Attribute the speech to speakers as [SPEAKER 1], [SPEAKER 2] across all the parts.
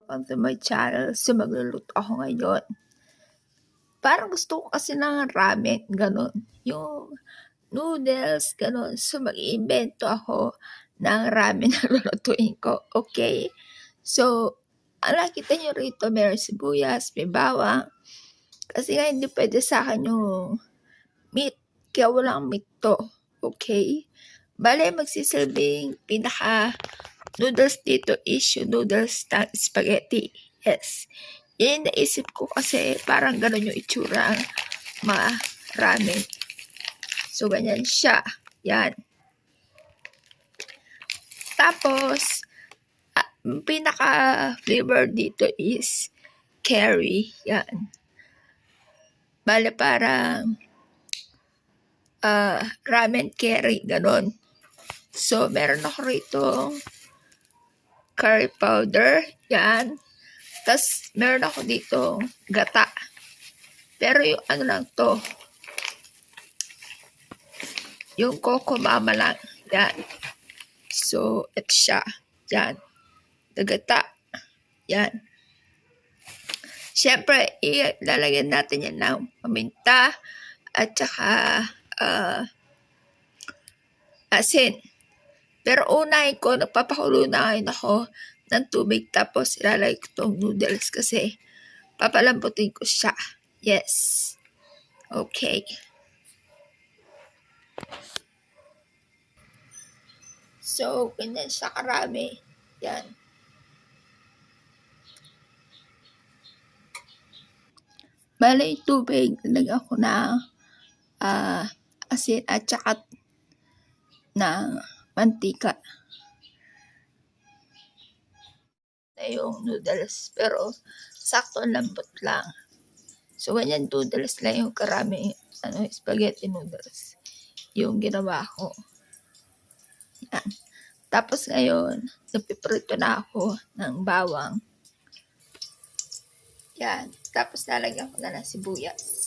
[SPEAKER 1] welcome to my channel. So, magluluto ako ngayon. Parang gusto ko kasi ng ramen, ganun. Yung noodles, ganun. So, mag-iimbento ako ng ramen na lulutuin ko. Okay? So, nakita nyo rito, may sibuyas, may bawang. Kasi nga, hindi pwede sa akin yung meat. Kaya walang meat to. Okay? Bale, magsisilbing pinaka noodles dito is yung noodles ng spaghetti. Yes. Yan naisip ko kasi parang gano'n yung itsura ng mga ramen. So, ganyan siya. Yan. Tapos, pinaka-flavor dito is curry. Yan. Bale, parang ramen curry. Ganon. So, meron ako rito curry powder. Yan. Tapos, meron ako dito gata. Pero yung ano lang to, yung Coco Mama lang. Yan. So, ito siya. Yan. Gata. Yan. Siyempre, ilalagyan natin yan ng paminta at saka asin. Pero unahin ko, nagpapakulo na ngayon ako ng tubig tapos ilalagay ko itong noodles kasi papalambutin ko siya. Yes. Okay. So, ganyan siya karami. Yan. Bale, yung tubig, nalagyan ko na asin at saka ng mantika. Na yung noodles, pero sakto lambot lang. So, ganyan noodles lang yung karami, spaghetti noodles. Yung ginawa ko. Yan. Tapos ngayon, napiprito na ako ng bawang. Yan. Tapos lalagyan ko na ng sibuyas.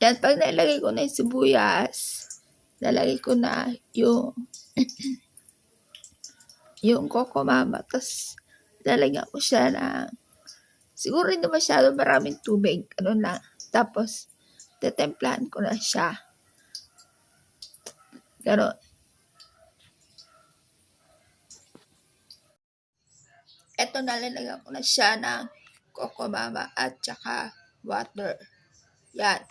[SPEAKER 1] Yan. Pag nalagay ko na yung sibuyas, nalagay ko na yung yung Coco Mama. Tapos lalagyan ko siya ng siguro hindi masyado maraming tubig. Ano na. Tapos tetemplahan ko na siya. Ganon. Eto, nalalagyan ko na siya ng Coco Mama at saka water. Yan.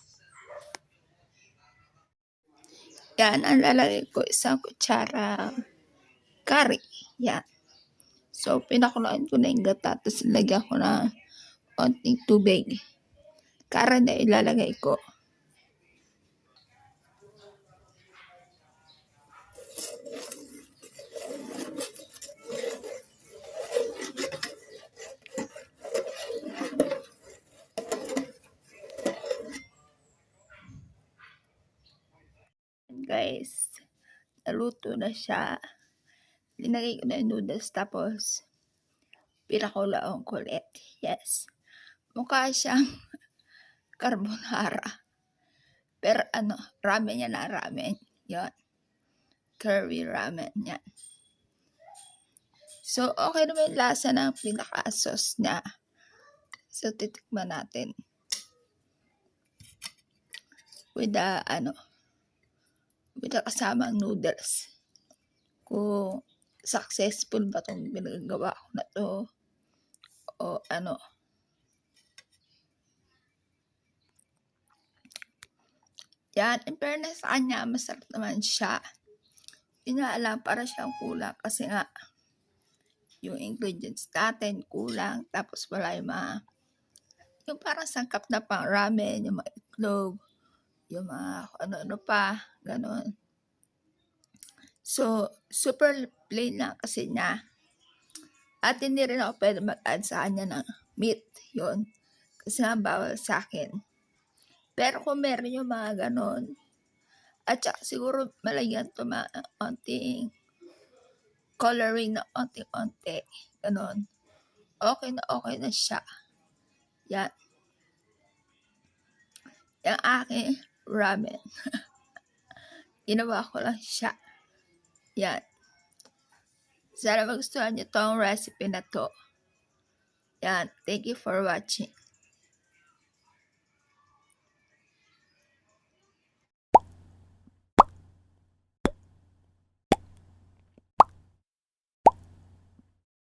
[SPEAKER 1] Yan, ang lalagay ko isang kutsara curry. Yan. So, pinakuloan ko na yung gata. Tapos lagyan ko na konting tubig. Curry na ilalagay ko. Guys, naluto na siya. Linagay ko na yung noodles tapos pinakulaon ko ulit. Yes. Mukha siyang carbonara. Pero ramen yan na ramen. Yan. Curry ramen. Yan. So, okay naman yung lasa ng pinaka-sauce niya. So, titikman natin. With the, with the kasamang noodles. Kung successful ba itong ginagawa ko na to o Yan, in fairness sa kanya, masarap naman siya. Hindi nga alam, para siyang kulang kasi nga yung ingredients natin kulang. Tapos wala yung parang sangkap na pang ramen, yung mga itlog, yung mga ano-ano pa, ganon. So, super plain lang kasi niya. At hindi rin ako pwede mag-add sa kanya ng meat. Yun. Kasi nga bawal sa akin. Pero kung meron yung mga ganon, at saka siguro malagyan to onting coloring na onti-onti. Ganon. Okay na siya. Yan. Yung aking ramen. Ginawa ko lang siya. Yan. Sana magustuhan nyo tong recipe na to. Yan, thank you for watching.